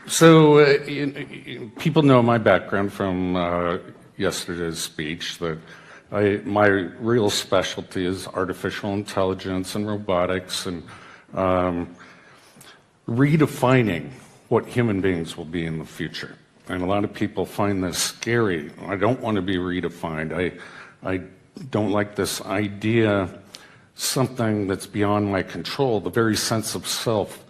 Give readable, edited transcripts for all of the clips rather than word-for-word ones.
So people know my background from yesterday's speech, that my real specialty is artificial intelligence and robotics and redefining what human beings will be in the future. And a lot of people find this scary. I don't want to be redefined. I don't like this idea, something that's beyond my control. The very sense of self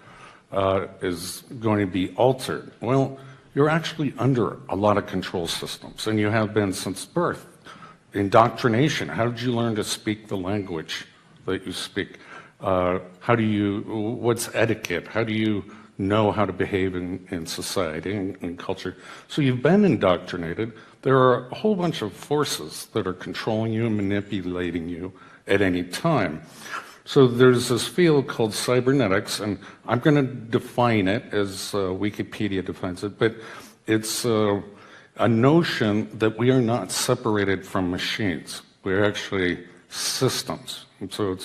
is going to be altered. Well, you're actually under a lot of control systems, and you have been since birth. Indoctrination, how did you learn to speak the language that you speak? What's etiquette? How do you know how to behave in society and culture? So you've been indoctrinated. There are a whole bunch of forces that are controlling you and manipulating you at any time. So there's this field called cybernetics, and I'm going to define it as Wikipedia defines it, but it's a notion that we are not separated from machines. We're actually systems. And so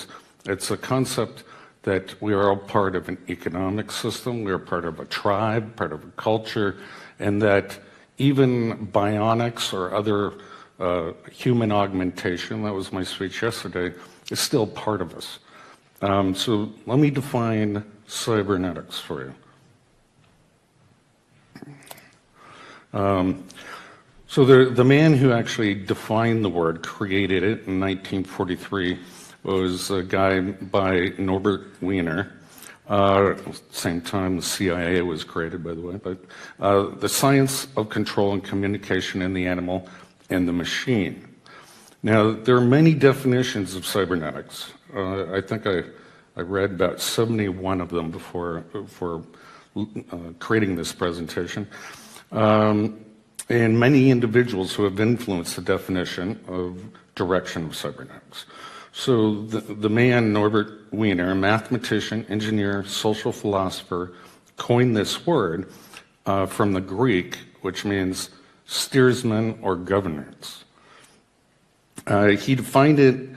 it's a concept that we are all part of an economic system, we are part of a tribe, part of a culture, and that even bionics or other human augmentation, that was my speech yesterday, is still part of us. So let me define cybernetics for you. So the man who actually defined the word, created it in 1943, was a guy by Norbert Wiener. Same time the CIA was created, by the way. But the science of control and communication in the animal and the machine. Now, there are many definitions of cybernetics. I think I read about 71 of them before creating this presentation. And many individuals who have influenced the definition of direction of cybernetics. So the man, Norbert Wiener, a mathematician, engineer, social philosopher, coined this word from the Greek, which means steersman or governance. He defined it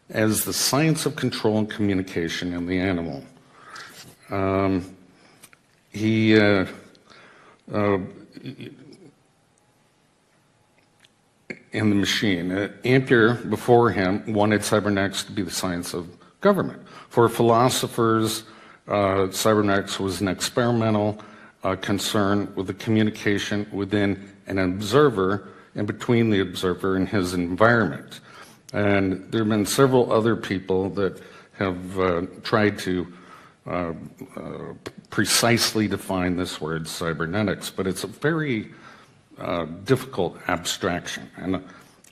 as the science of control and communication in the animal. In the machine. Ampere, before him, wanted cybernetics to be the science of government. For philosophers, cybernetics was an experimental concern with the communication within an observer and between the observer and his environment. And there have been several other people that have tried to precisely define this word cybernetics, but it's a very difficult abstraction. And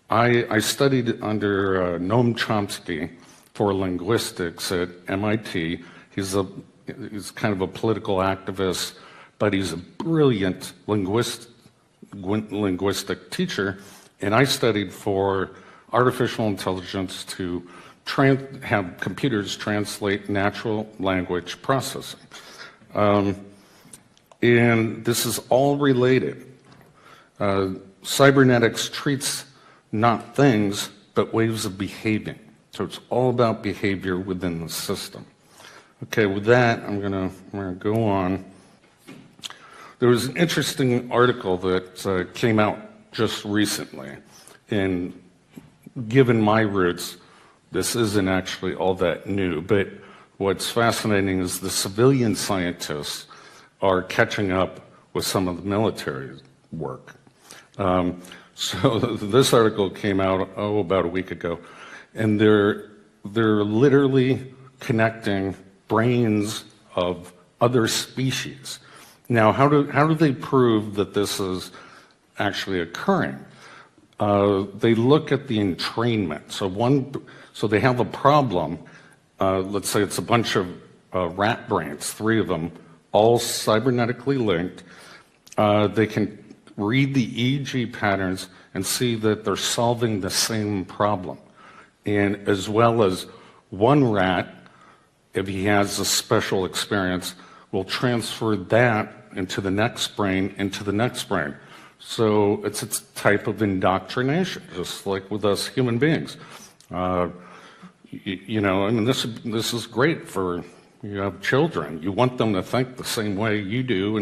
I studied under Noam Chomsky for linguistics at MIT. He's kind of a political activist, but he's a brilliant linguistic teacher. And I studied for artificial intelligence to have computers translate natural language processing. And this is all related. Cybernetics treats not things, but ways of behaving. So it's all about behavior within the system. Okay, with that, I'm gonna go on. There was an interesting article that came out just recently, and given my roots, this isn't actually all that new, but what's fascinating is the civilian scientists are catching up with some of the military work. So this article came out about a week ago, and they're literally connecting brains of other species. Now, how do they prove that this is actually occurring? They look at the entrainment. So they have a problem. Let's say it's a bunch of rat brains, 3 of them, all cybernetically linked. They can read the EEG patterns and see that they're solving the same problem. And as well as one rat, if he has a special experience, will transfer that into the next brain, into the next brain. So it's a type of indoctrination, just like with us human beings. You know, I mean, this is great for You have children. You want them to think the same way you do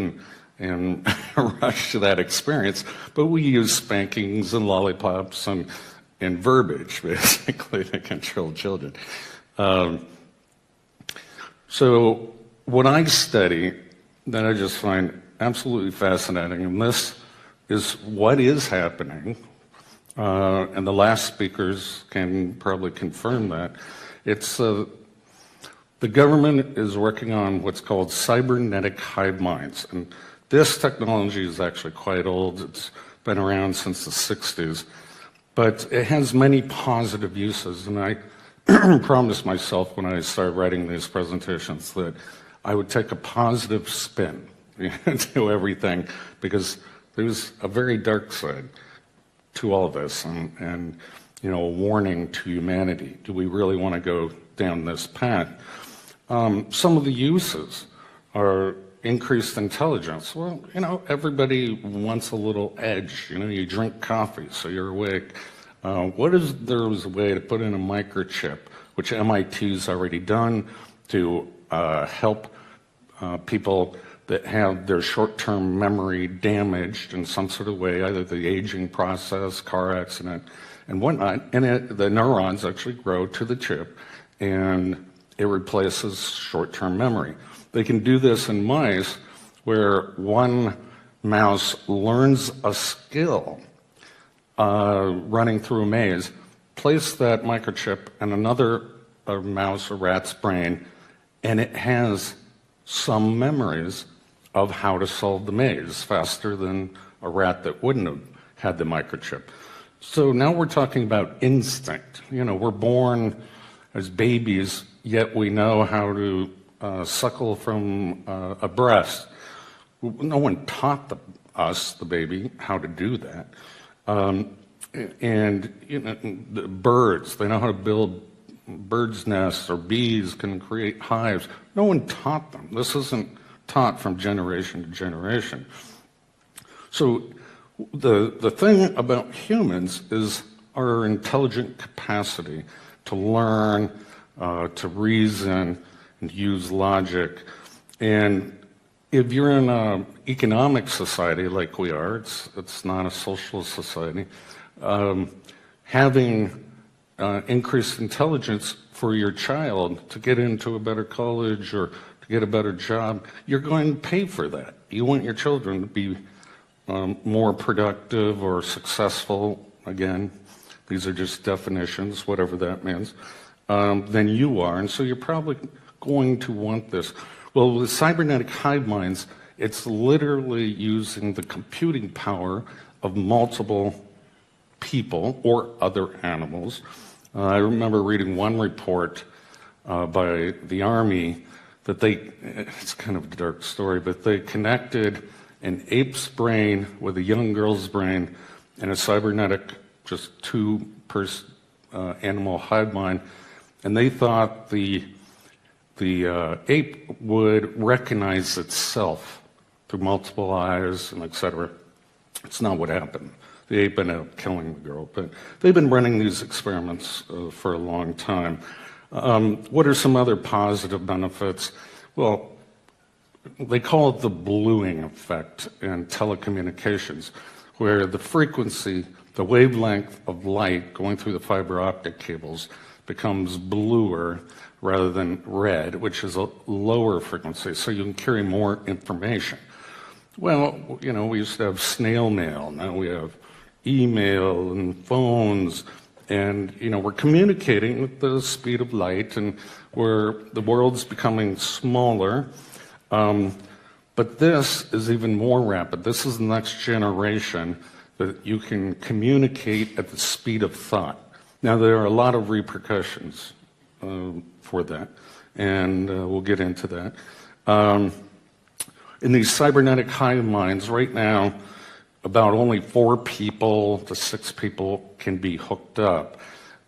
and rush to that experience. But we use spankings and lollipops and verbiage, basically, to control children. So what I study that I just find absolutely fascinating, and this is what is happening, and the last speakers can probably confirm that. It's the government is working on what's called cybernetic hive minds, and this technology is actually quite old. It's been around since the 60s, but it has many positive uses, and I promised myself when I started writing these presentations that I would take a positive spin to everything, because there's a very dark side to all of this, and a warning to humanity. Do we really want to go down this path? Some of the uses are increased intelligence. Well, everybody wants a little edge. You drink coffee, so you're awake. What if there was a way to put in a microchip, which MIT's already done, to help people that have their short-term memory damaged in some sort of way, either the aging process, car accident, and whatnot, and the neurons actually grow to the chip, and it replaces short-term memory. They can do this in mice where one mouse learns a skill running through a maze, place that microchip in another mouse or rat's brain, and it has some memories of how to solve the maze faster than a rat that wouldn't have had the microchip. So now we're talking about instinct. We're born as babies, yet we know how to suckle from a breast. No one taught us, the baby, how to do that. The birds, they know how to build birds' nests, or bees can create hives. No one taught them. This isn't taught from generation to generation. So the thing about humans is our intelligent capacity to learn, to reason, and use logic. And if you're in an economic society like we are, it's not a socialist society, having increased intelligence for your child to get into a better college or to get a better job, you're going to pay for that. You want your children to be more productive or successful, again, these are just definitions, whatever that means, than you are, and so you're probably going to want this. Well, with cybernetic hive minds, it's literally using the computing power of multiple people or other animals. I remember reading one report by the Army that it's kind of a dark story, but they connected an ape's brain with a young girl's brain and a cybernetic, just two-person animal hive mind, and they thought the ape would recognize itself through multiple eyes and et cetera. It's not what happened. The ape ended up killing the girl, but they've been running these experiments for a long time. What are some other positive benefits? Well, they call it the bluing effect in telecommunications, where the frequency, the wavelength of light going through the fiber optic cables becomes bluer rather than red, which is a lower frequency, so you can carry more information. Well, we used to have snail mail, now we have email and phones, and we're communicating with the speed of light, and where the world's becoming smaller. But this is even more rapid. This is the next generation that you can communicate at the speed of thought. Now, there are a lot of repercussions for that, and we'll get into that. In these cybernetic hive minds, right now, about only 4 people to 6 people can be hooked up,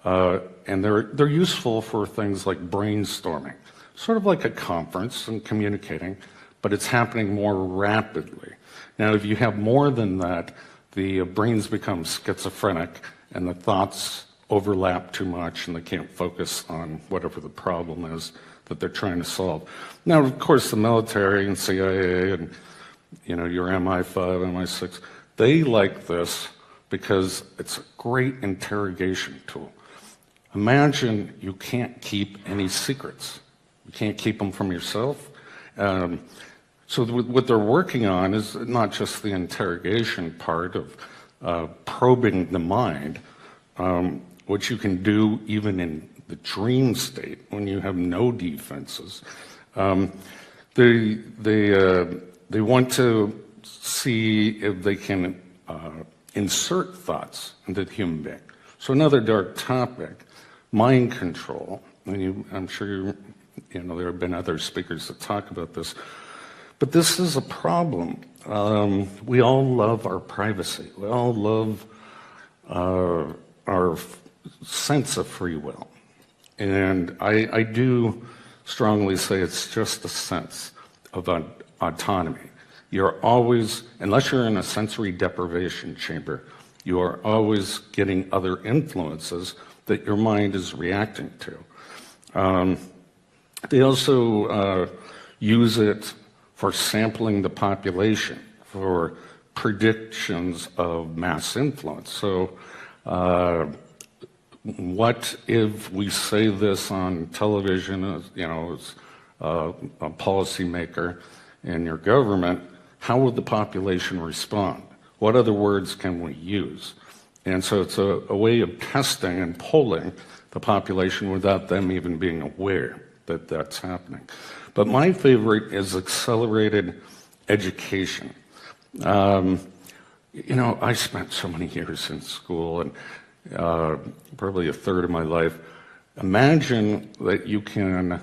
and they're useful for things like brainstorming, sort of like a conference and communicating, but it's happening more rapidly. Now, if you have more than that, the brains become schizophrenic, and the thoughts overlap too much, and they can't focus on whatever the problem is that they're trying to solve. Now, of course, the military and CIA and, your MI5, MI6, they like this because it's a great interrogation tool. Imagine you can't keep any secrets. You can't keep them from yourself. So what they're working on is not just the interrogation part of probing the mind, which you can do even in the dream state when you have no defenses. They want to see if they can insert thoughts into the human being. So another dark topic, mind control. And I'm sure there have been other speakers that talk about this. But this is a problem. We all love our privacy. We all love our sense of free will. And I do strongly say it's just a sense of autonomy. You're always, unless you're in a sensory deprivation chamber, you are always getting other influences that your mind is reacting to. They also use it for sampling the population, for predictions of mass influence. So what if we say this on television, as a policymaker in your government, how would the population respond? What other words can we use? And so it's a way of testing and polling the population without them even being aware that that's happening. But my favorite is accelerated education. I spent so many years in school, and probably a third of my life. Imagine that you can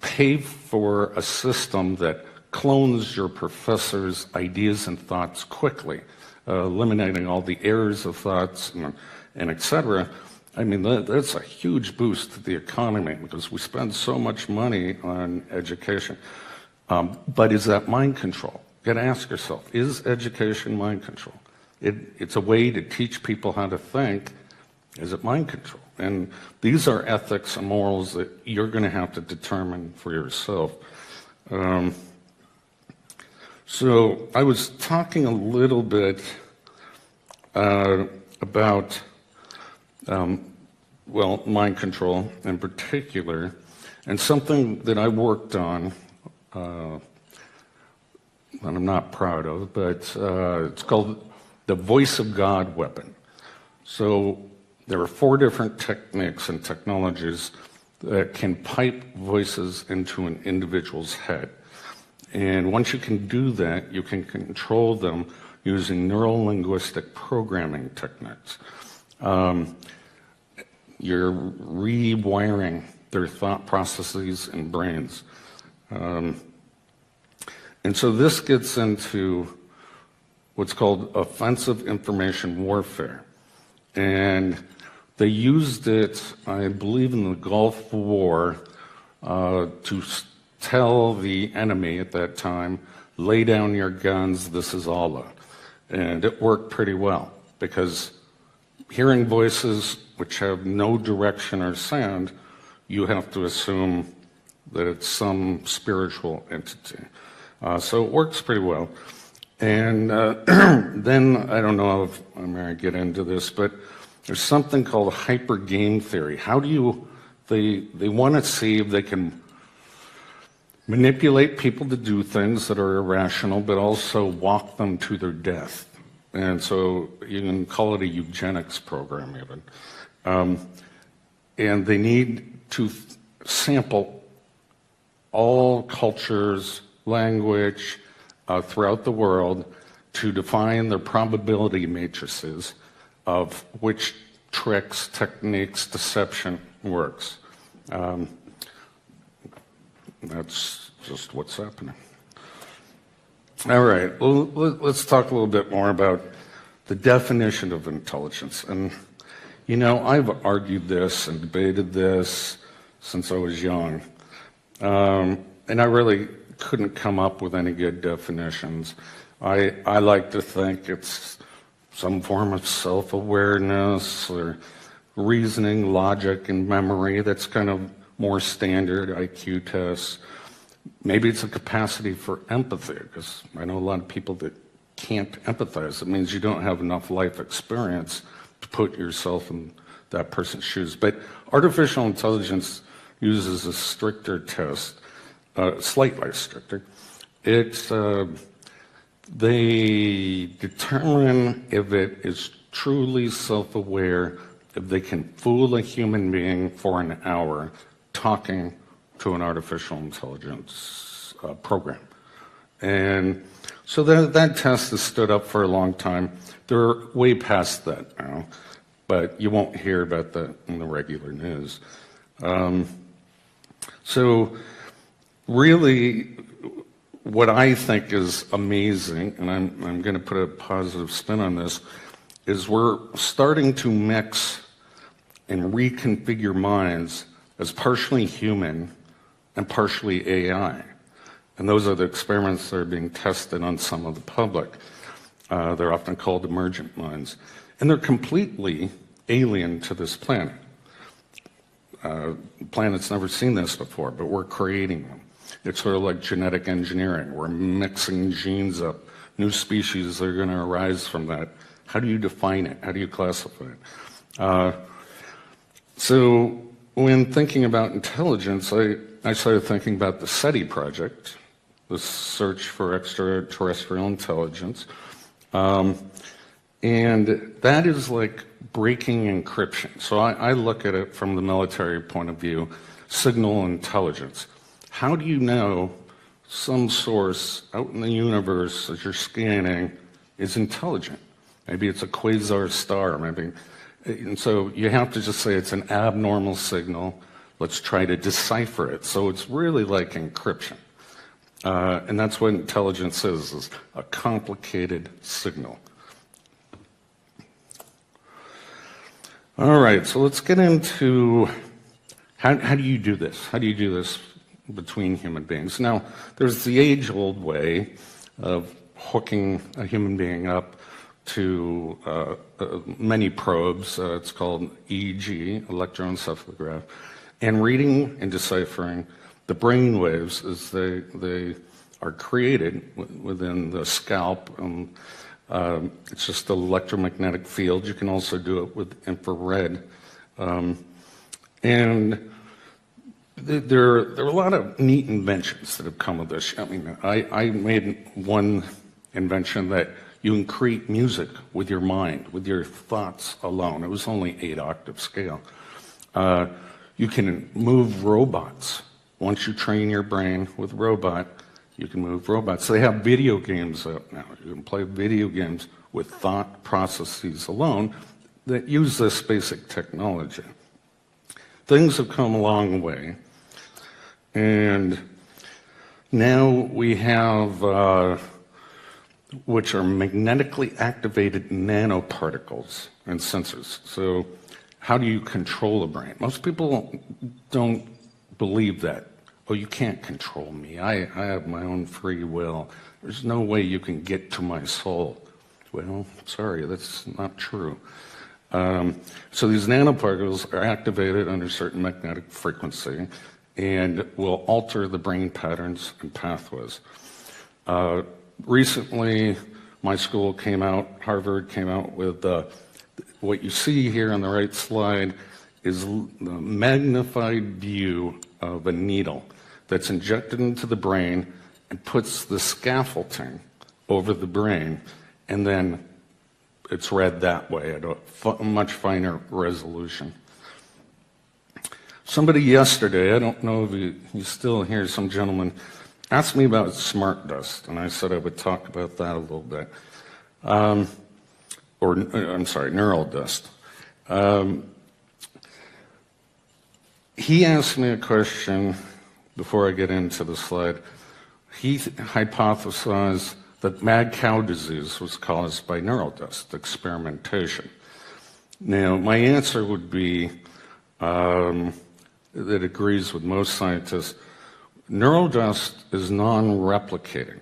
pay for a system that clones your professor's ideas and thoughts quickly, eliminating all the errors of thoughts and et cetera. I mean, that's a huge boost to the economy because we spend so much money on education. But is that mind control? You got to ask yourself, is education mind control? It's a way to teach people how to think. Is it mind control? And these are ethics and morals that you're going to have to determine for yourself. So I was talking a little bit about mind control in particular, and something that I worked on that I'm not proud of, but it's called the voice of God weapon. So there are 4 different techniques and technologies that can pipe voices into an individual's head. And once you can do that, you can control them using neuro-linguistic programming techniques. You're rewiring their thought processes and brains. And so this gets into what's called offensive information warfare. And they used it, I believe, in the Gulf War to tell the enemy at that time, lay down your guns, this is Allah. And it worked pretty well because hearing voices which have no direction or sound, you have to assume that it's some spiritual entity. So it works pretty well. And then, I don't know if I'm going to get into this, but there's something called hyper game theory. How do you, they want to see if they can manipulate people to do things that are irrational, but also walk them to their death. And so you can call it a eugenics program even. And they need to sample all cultures, language throughout the world to define their probability matrices of which tricks, techniques, deception works. That's just what's happening. All right, well, let's talk a little bit more about the definition of intelligence. And, I've argued this and debated this since I was young. And I really couldn't come up with any good definitions. I like to think it's some form of self-awareness or reasoning, logic, and memory that's kind of more standard IQ tests. Maybe it's a capacity for empathy, because I know a lot of people that can't empathize. It means you don't have enough life experience to put yourself in that person's shoes. But artificial intelligence uses a stricter test, slightly stricter. They determine if it is truly self-aware, if they can fool a human being for an hour talking to an artificial intelligence program. And so that test has stood up for a long time. They're way past that now, but you won't hear about that in the regular news. So really, what I think is amazing, and I'm going to put a positive spin on this, is we're starting to mix and reconfigure minds as partially human and partially AI. And those are the experiments that are being tested on some of the public. They're often called emergent minds. And they're completely alien to this planet. The planet's never seen this before, but we're creating them. It's sort of like genetic engineering. We're mixing genes up. New species are going to arise from that. How do you define it? How do you classify it? So when thinking about intelligence, I started thinking about the SETI project, the search for extraterrestrial intelligence. And that is like breaking encryption. So I look at it from the military point of view, signal intelligence. How do you know some source out in the universe that you're scanning is intelligent? Maybe it's a quasar star, maybe. And so you have to just say it's an abnormal signal. Let's try to decipher it. So it's really like encryption. And that's what intelligence is a complicated signal. All right, so let's get into how do you do this? How do you do this between human beings? Now, there's the age-old way of hooking a human being up to many probes. It's called EEG, electroencephalograph, and reading and deciphering the brain waves as they are created within the scalp. It's just an electromagnetic field. You can also do it with infrared. And there are a lot of neat inventions that have come of this. I mean, I made one invention that you can create music with your mind, with your thoughts alone. It was only 8-octave scale. You can move robots. Once you train your brain with robot, you can move robots. They have video games out now. You can play video games with thought processes alone that use this basic technology. Things have come a long way. And now we have which are magnetically activated nanoparticles and sensors. So how do you control the brain? Most people don't believe that. Oh, you can't control me. I have my own free will. There's no way you can get to my soul. Well, sorry, that's not true. So these nanoparticles are activated under certain magnetic frequency and will alter the brain patterns and pathways. Recently, my school came out, Harvard came out with what you see here on the right slide is the magnified view of a needle that's injected into the brain and puts the scaffolding over the brain, and then it's read that way at a much finer resolution. Somebody yesterday, I don't know if you still hear, some gentleman asked me about smart dust, and I said I would talk about that a little bit. Neural dust. He asked me a question before I get into the slide. He hypothesized that mad cow disease was caused by neural dust experimentation. Now, my answer would be that agrees with most scientists. Neural dust is non-replicating,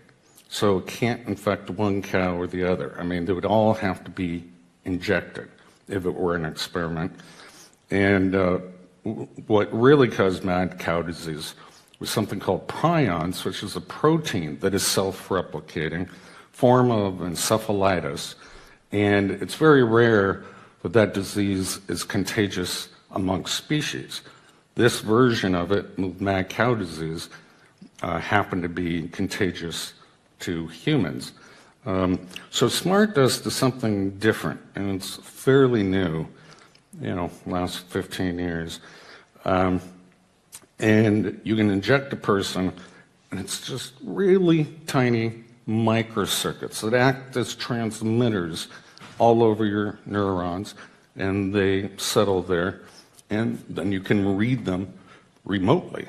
so it can't infect one cow or the other. I mean, they would all have to be injected if it were an experiment. And what really caused mad cow disease was something called prions, which is a protein that is self-replicating, form of encephalitis, and it's very rare that that disease is contagious amongst species. This version of it, mad cow disease, happened to be contagious to humans. So smart dust is something different, and it's fairly new, last 15 years. And you can inject a person, and it's just really tiny microcircuits that act as transmitters all over your neurons, and they settle there, and then you can read them remotely.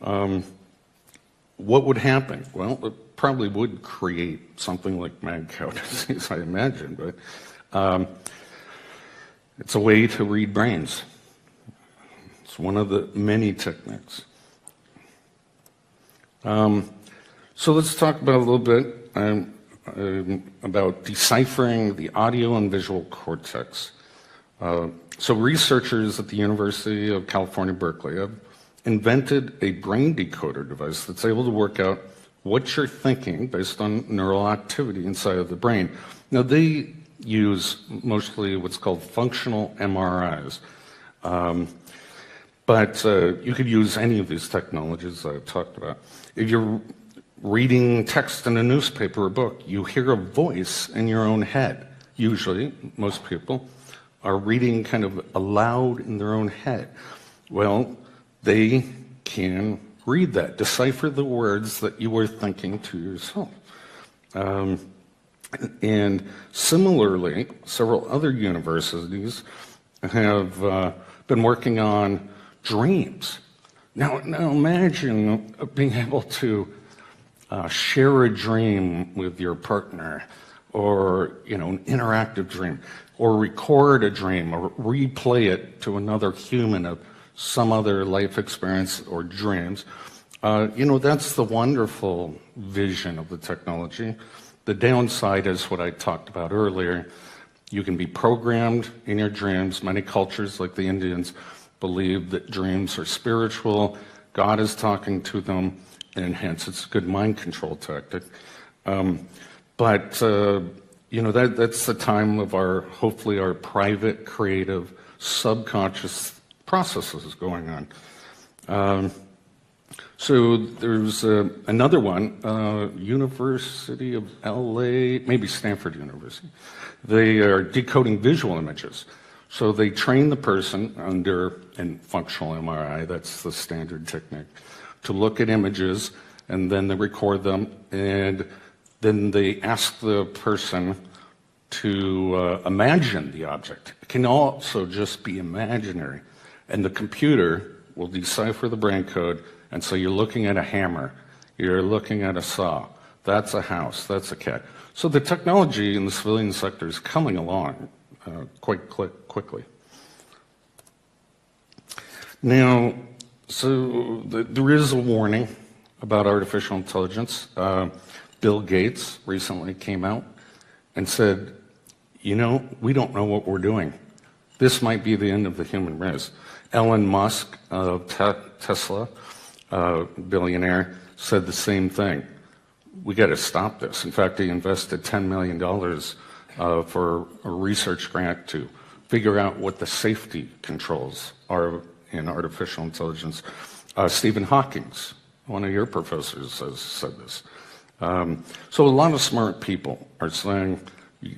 What would happen? Well, it probably would create something like mad cow disease, I imagine, but it's a way to read brains. It's one of the many techniques. So let's talk about a little bit about deciphering the audio and visual cortex. So researchers at the University of California, Berkeley have invented a brain decoder device that's able to work out what you're thinking based on neural activity inside of the brain. Now, they use mostly what's called functional MRIs. But you could use any of these technologies I've talked about. If you're reading text in a newspaper or book, you hear a voice in your own head. Usually, most people are reading kind of aloud in their own head. Well, they can read that, decipher the words that you were thinking to yourself. And similarly, several other universities have been working on dreams. Now imagine being able to share a dream with your partner, or an interactive dream, or record a dream, or replay it to another human of some other life experience or dreams. That's the wonderful vision of the technology. The downside is what I talked about earlier. You can be programmed in your dreams. Many cultures, like the Indians, believe that dreams are spiritual, God is talking to them, and hence it's a good mind control tactic. But that's the time of hopefully our private, creative, subconscious processes going on. So there's another one, University of LA, maybe Stanford University. They are decoding visual images. So they train the person in functional MRI, that's the standard technique, to look at images, and then they record them, and then they ask the person to imagine the object. It can also just be imaginary, and the computer will decipher the brain code, and so you're looking at a hammer, you're looking at a saw, that's a house, that's a cat. So the technology in the civilian sector is coming along quite quickly. Now, so there is a warning about artificial intelligence. Bill Gates recently came out and said, we don't know what we're doing. This might be the end of the human race. Elon Musk of Tesla, billionaire, said the same thing. We got to stop this. In fact, he invested $10 million for a research grant to figure out what the safety controls are in artificial intelligence. Stephen Hawking, one of your professors, has said this. So a lot of smart people are saying,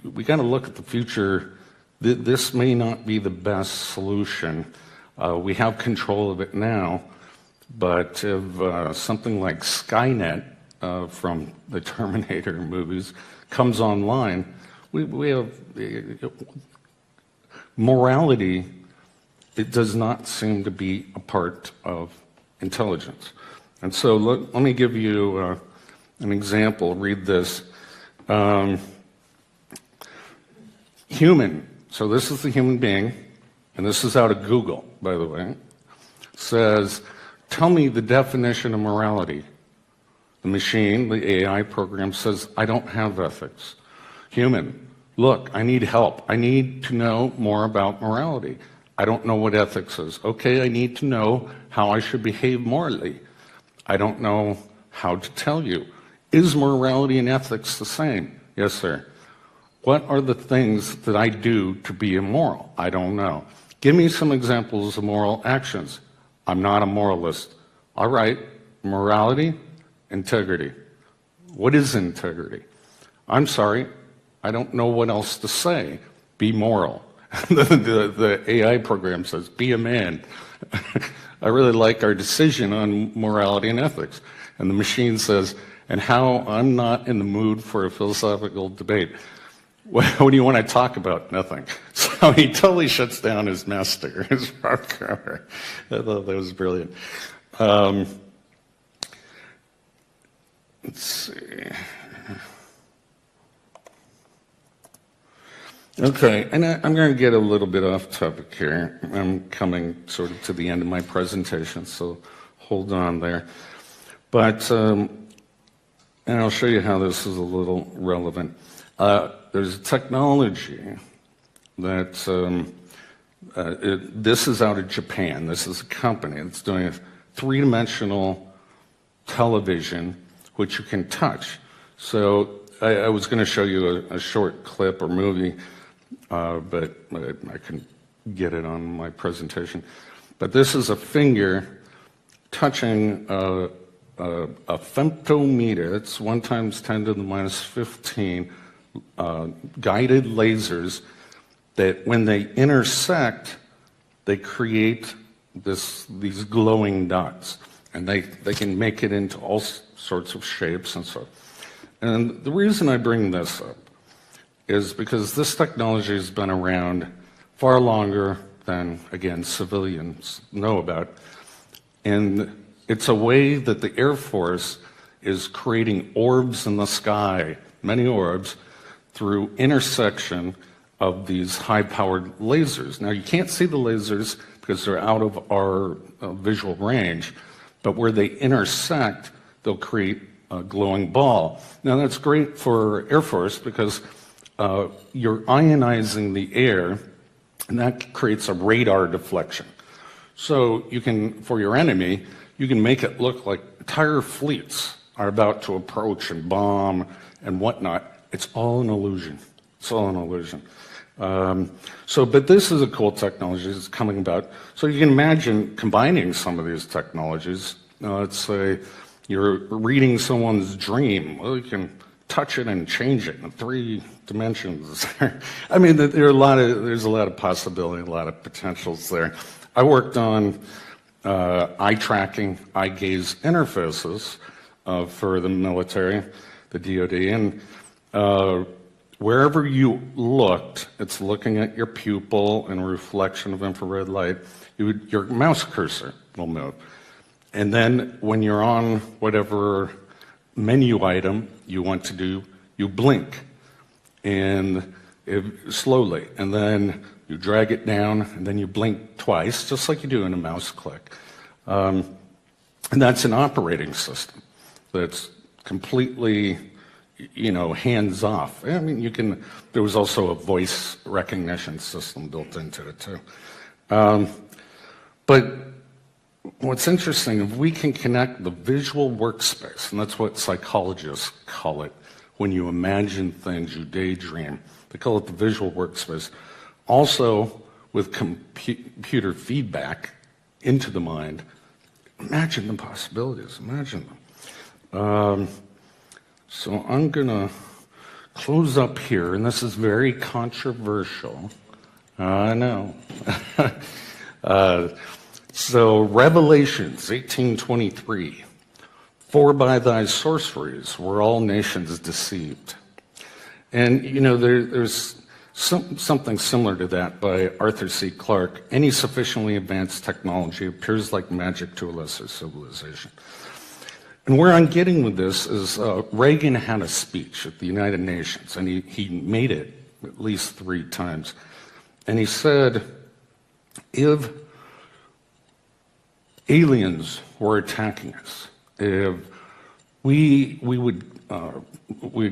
we got to look at the future. This may not be the best solution. We have control of it now, but if something like Skynet from the Terminator movies comes online, we have morality. It does not seem to be a part of intelligence. And so let me give you an example. Read this. Human, so this is the human being, and this is out of Google, by the way, says, tell me the definition of morality. The machine, the AI program, says, I don't have ethics. Human, look, I need help. I need to know more about morality. I don't know what ethics is. Okay, I need to know how I should behave morally. I don't know how to tell you. Is morality and ethics the same? Yes, sir. What are the things that I do to be immoral? I don't know. Give me some examples of moral actions. I'm not a moralist. All right, morality, integrity. What is integrity? I'm sorry, I don't know what else to say. Be moral. The AI program says, be a man. I really like our decision on morality and ethics. And the machine says, and how I'm not in the mood for a philosophical debate. What do you want to talk about? Nothing. So he totally shuts down his master, his programmer. I thought that was brilliant. Let's see. Okay, and I'm going to get a little bit off topic here. I'm coming sort of to the end of my presentation, so hold on there. But, and I'll show you how this is a little relevant. There's a technology that, this is out of Japan. This is a company that's doing a three-dimensional television which you can touch. So I was going to show you a short clip or movie, but I couldn't get it on my presentation. But this is a finger touching a femtometer. It's 1 × 10⁻15 guided lasers that, when they intersect, they create these glowing dots, and they can make it into all sorts of shapes and so. And the reason I bring this up is because this technology has been around far longer than, again, civilians know about. And it's a way that the Air Force is creating orbs in the sky, many orbs, through intersection of these high-powered lasers. Now, you can't see the lasers because they're out of our visual range, but where they intersect, they'll create a glowing ball. Now, that's great for Air Force because you're ionizing the air, and that creates a radar deflection. So you can, for your enemy, you can make it look like entire fleets are about to approach and bomb and whatnot. It's all an illusion. It's all an illusion. But this is a cool technology that's coming about. So you can imagine combining some of these technologies. Let's say you're reading someone's dream. Well, you can touch it and change it in 3 dimensions. I mean, there's a lot of possibility, a lot of potentials there. I worked on eye tracking, eye gaze interfaces for the military, the DoD, and wherever you looked, it's looking at your pupil and a reflection of infrared light. Your mouse cursor will move. And then when you're on whatever menu item you want to do, you blink and slowly, and then you drag it down, and then you blink twice, just like you do in a mouse click. And that's an operating system that's completely, hands off. I mean, there was also a voice recognition system built into it too. But what's interesting, if we can connect the visual workspace, and that's what psychologists call it, when you imagine things, you daydream, they call it the visual workspace, also with computer feedback into the mind. Imagine the possibilities, imagine them. So I'm going to close up here, and this is very controversial. I know. So Revelations 18:23, for by thy sorceries were all nations deceived. And, there's something similar to that by Arthur C. Clarke. Any sufficiently advanced technology appears like magic to a lesser civilization. And where I'm getting with this is Reagan had a speech at the United Nations, and he made it at least 3 times. And he said, if aliens were attacking us, if we would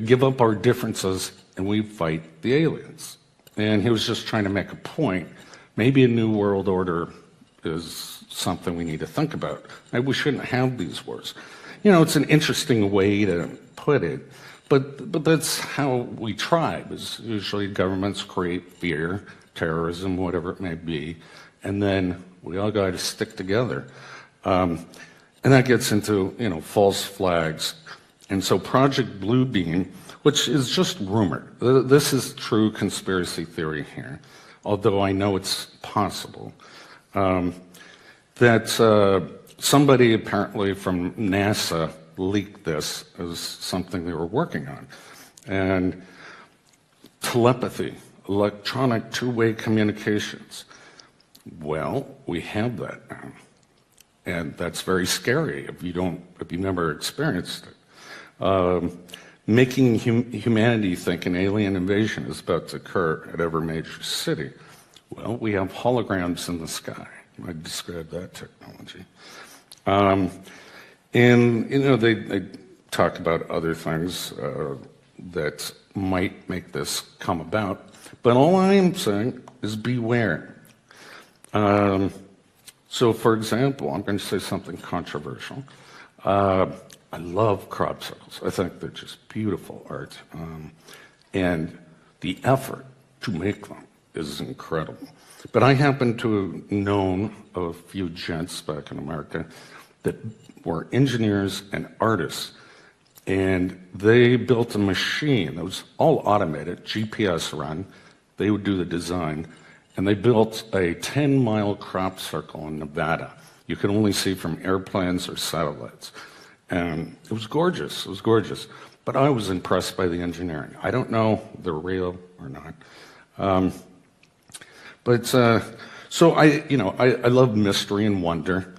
give up our differences and we'd fight the aliens. And he was just trying to make a point Maybe a new world order is something we need to think about. Maybe we shouldn't have these wars. You know, it's an interesting way to put it, but that's how we tribe, is usually governments create fear, terrorism, whatever it may be, and then we all got to stick together. And that gets into, you know, false flags. And so Project Bluebeam, which is just rumor, this is true conspiracy theory here, although I know it's possible, that somebody apparently from NASA leaked this as something they were working on. And telepathy, electronic two-way communications. Well, we have that now. And that's very scary if you've never experienced it. Making humanity think an alien invasion is about to occur at every major city. Well, we have holograms in the sky. I described that technology. And, you know, they talk about other things that might make this come about. But all I am saying is beware. So, for example, I'm going to say something controversial. I love crop circles. I think they're just beautiful art. And the effort to make them is incredible. But I happen to have known a few gents back in America that were engineers and artists, and they built a machine that was all automated, GPS run. They would do the design, and they built a 10-mile crop circle in Nevada. You could only see from airplanes or satellites. And it was gorgeous, But I was impressed by the engineering. I don't know if they're real or not. So I love mystery and wonder,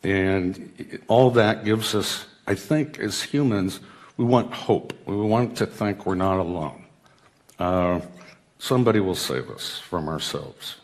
and all that gives us, I think, as humans, we want hope. We want to think we're not alone. Somebody will save us from ourselves.